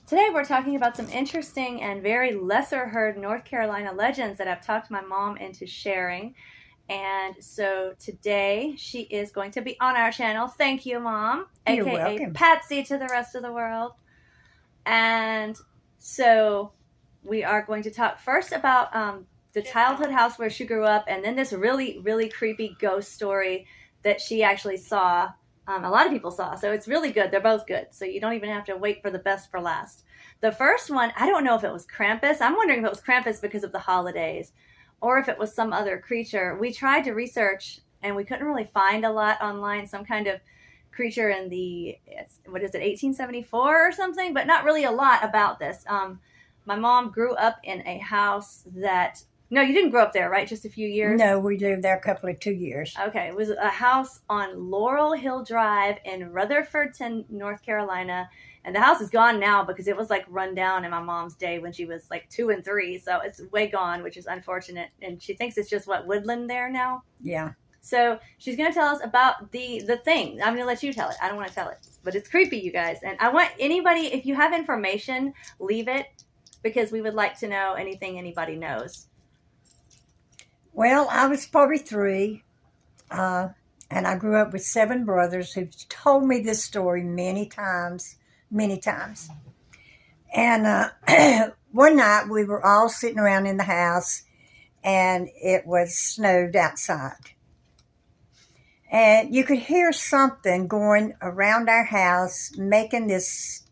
Today we're talking about some interesting and very lesser heard North Carolina legends that I've talked my mom into sharing. And so today she is going to be on our channel. Thank you, Mom. You're AKA welcome. Patsy to the rest of the world. And so we are going to talk first about the childhood house where she grew up, and then this really, really creepy ghost story that she actually saw. A lot of people saw, so it's really good. They're both good, so you don't even have to wait for the best for last. The first one, I don't know if it was Krampus. I'm wondering if it was Krampus because of the holidays, or if it was some other creature. We tried to research, and we couldn't really find a lot online. Some kind of creature in the, what is it, 1874 or something, but not really a lot about this. My mom grew up in a house that, no, you didn't grow up there, right? Just a few years? No, we lived there a couple of 2 years. Okay, it was a house on Laurel Hill Drive in Rutherfordton, North Carolina. And the house is gone now because it was like run down in my mom's day when she was like 2 and 3. So it's way gone, which is unfortunate. And she thinks it's just woodland there now. Yeah. So she's going to tell us about the thing. I'm going to let you tell it. I don't want to tell it. But it's creepy, you guys. And I want anybody, if you have information, leave it. Because we would like to know anything anybody knows. Well, I was probably 3. And I grew up with 7 brothers who've told me this story many times. And one night we were all sitting around in the house and it was snowed outside. And you could hear something going around our house making this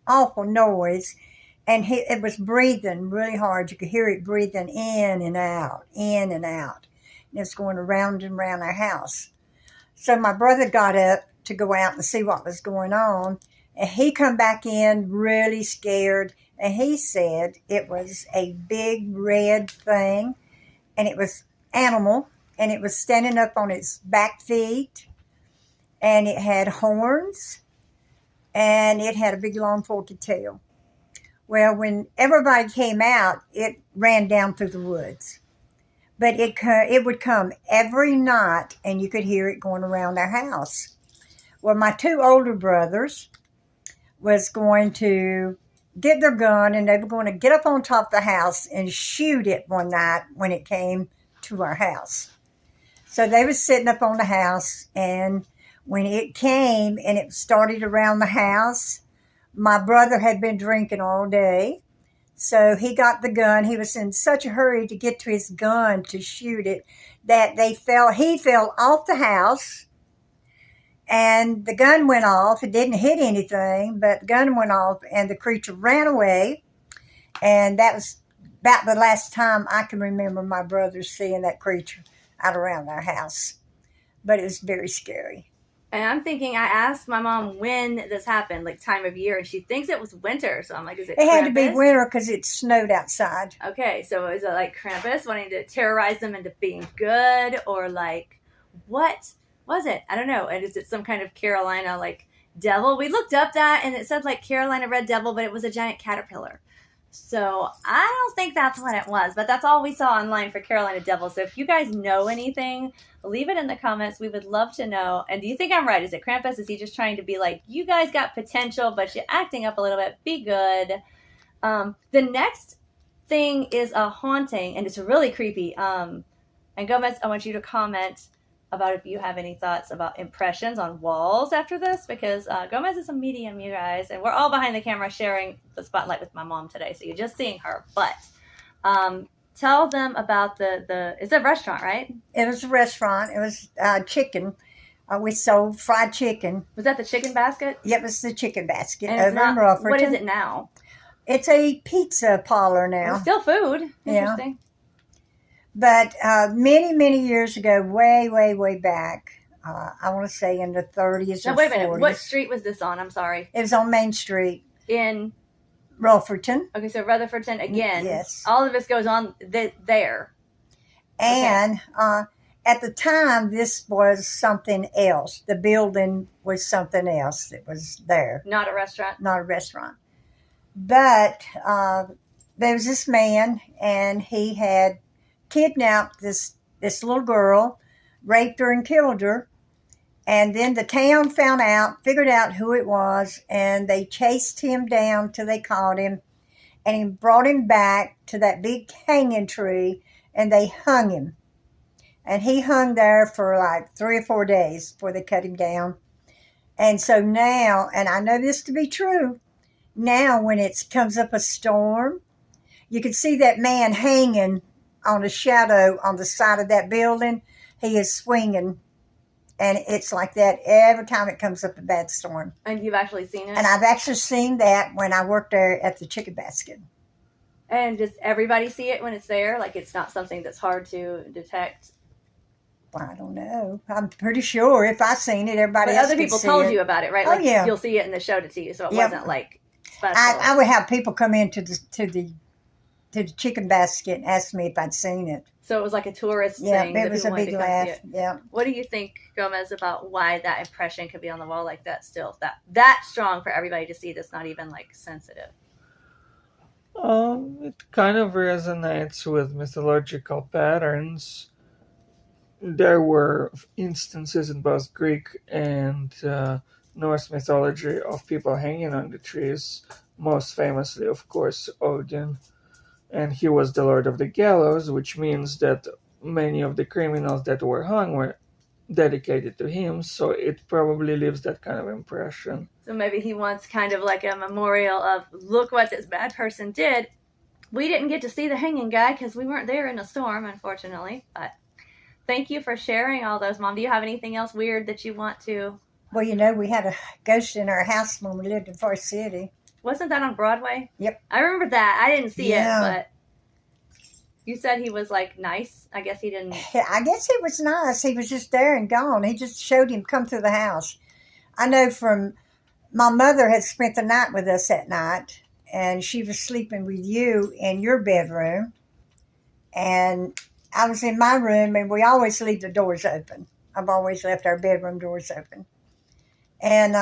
awful noise. And it was breathing really hard. You could hear it breathing in and out, in and out. And it was going around and around our house. So my brother got up to go out and see what was going on. And he come back in really scared. And he said it was a big red thing. And it was animal. And it was standing up on its back feet. And it had horns. And it had a big long forked tail. Well, when everybody came out, it ran down through the woods. But it would come every night, and you could hear it going around our house. Well, my 2 older brothers was going to get their gun, and they were going to get up on top of the house and shoot it one night when it came to our house. So they was sitting up on the house, and when it came and it started around the house, my brother had been drinking all day, so he got the gun. He was in such a hurry to get to his gun to shoot it that he fell off the house, and the gun went off. It didn't hit anything, but the gun went off, and the creature ran away, and that was about the last time I can remember my brothers seeing that creature out around our house, but it was very scary. And I'm thinking, I asked my mom when this happened, like time of year, and she thinks it was winter. So I'm like, is it It had to be Krampus? winter because it snowed outside. Okay, so is it like Krampus wanting to terrorize them into being good? Or like, what was it? I don't know. And is it some kind of Carolina, like, devil? We looked up that, and it said, like, Carolina red devil, but it was a giant caterpillar. So I don't think that's what it was, but that's all we saw online for Carolina Devil. So if you guys know anything, leave it in the comments. We would love to know. And do you think I'm right? Is it Krampus? Is he just trying to be like, you guys got potential, but you're acting up a little bit? Be good. The next thing is a haunting, and it's really creepy. And Gomez, I want you to comment about if you have any thoughts about impressions on walls after this, because Gomez is a medium, you guys, and we're all behind the camera sharing the spotlight with my mom today, so you're just seeing her. But tell them about it's a restaurant, right? It was a restaurant. It was chicken. We sold fried chicken. Was that the chicken basket? Yeah, it was the chicken basket And it's over in Rutherfordton. what is it now? It's a pizza parlor now. It's still food. Interesting. Yeah. But many, many years ago, way back, I want to say in the 30s or 40s. Wait a minute. What street was this on? I'm sorry. It was on Main Street. In? Rutherfordton. Okay, so Rutherfordton again. Yes. All of this goes on there. And at the time, this was something else. The building was something else that was there. Not a restaurant? Not a restaurant. But there was this man, and he had kidnapped this little girl, raped her and killed her, And then the town figured out who it was, and they chased him down till they caught him, and he brought him back to that big hanging tree, and they hung him. And he hung there for like 3 or 4 days before they cut him down. And so now, and I know this to be true, now when it comes up a storm, you can see that man hanging on a shadow on the side of that building. He is swinging. And it's like that every time it comes up a bad storm. And you've actually seen it? And I've actually seen that when I worked there at the Chicken Basket. And does everybody see it when it's there? Like, it's not something that's hard to detect? Well, I don't know. I'm pretty sure if I seen it, everybody else other people told you about it, right? Like, yeah. You'll see it and they showed it to you, so it wasn't like special. I would have people come into the Chicken Basket and ask me if I'd seen it. So it was like a tourist thing. Yeah, it was a big laugh. Yeah. What do you think, Gomez, about why that impression could be on the wall like that still? That strong for everybody to see that's not even like sensitive? It kind of resonates with mythological patterns. There were instances in both Greek and Norse mythology of people hanging on the trees, most famously, of course, Odin. And he was the Lord of the Gallows, which means that many of the criminals that were hung were dedicated to him, so it probably leaves that kind of impression. So maybe he wants kind of like a memorial of, look what this bad person did. We didn't get to see the hanging guy because we weren't there in a storm, unfortunately. But thank you for sharing all those, Mom. Do you have anything else weird that you want to? Well, we had a ghost in our house when we lived in Forest City. Wasn't that on Broadway? Yep. I remember that. I didn't see it, but you said he was like nice. I guess he didn't. I guess he was nice. He was just there and gone. He just showed him come through the house. I know from my mother had spent the night with us that night, and she was sleeping with you in your bedroom, and I was in my room, and we always leave the doors open. I've always left our bedroom doors open. And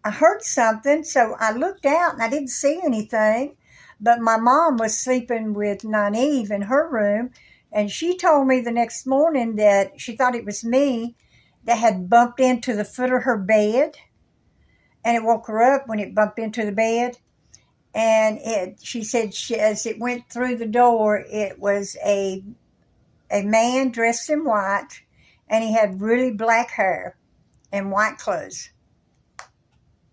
I heard something, so I looked out, and I didn't see anything. But my mom was sleeping with Naive in her room, and she told me the next morning that she thought it was me that had bumped into the foot of her bed, and it woke her up when it bumped into the bed. And she said as it went through the door, it was a man dressed in white, and he had really black hair and white clothes.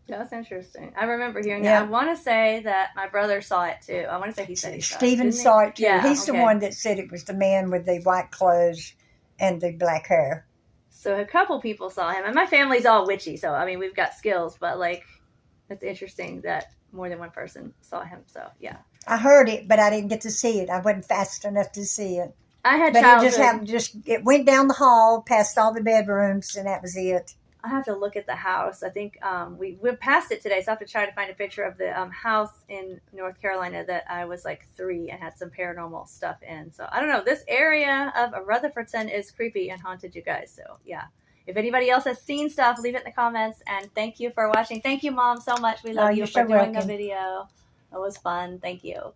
That's interesting. I remember hearing that. I want to say that my brother saw it too. I want to say he said he saw it. Stephen saw it too. Yeah, He's the one that said it was the man with the white clothes and the black hair. So a couple people saw him. And my family's all witchy, so I mean, we've got skills, but like, it's interesting that more than one person saw him. So yeah. I heard it, but I didn't get to see it. I wasn't fast enough to see it. I had but childhood. It went down the hall, past all the bedrooms, and that was it. I have to look at the house. I think we passed it today, so I have to try to find a picture of the house in North Carolina that I was like 3 and had some paranormal stuff in. So I don't know. This area of Rutherfordton is creepy and haunted, you guys. So yeah. If anybody else has seen stuff, leave it in the comments. And thank you for watching. Thank you, Mom, so much. We love you for doing the video. It was fun. Thank you.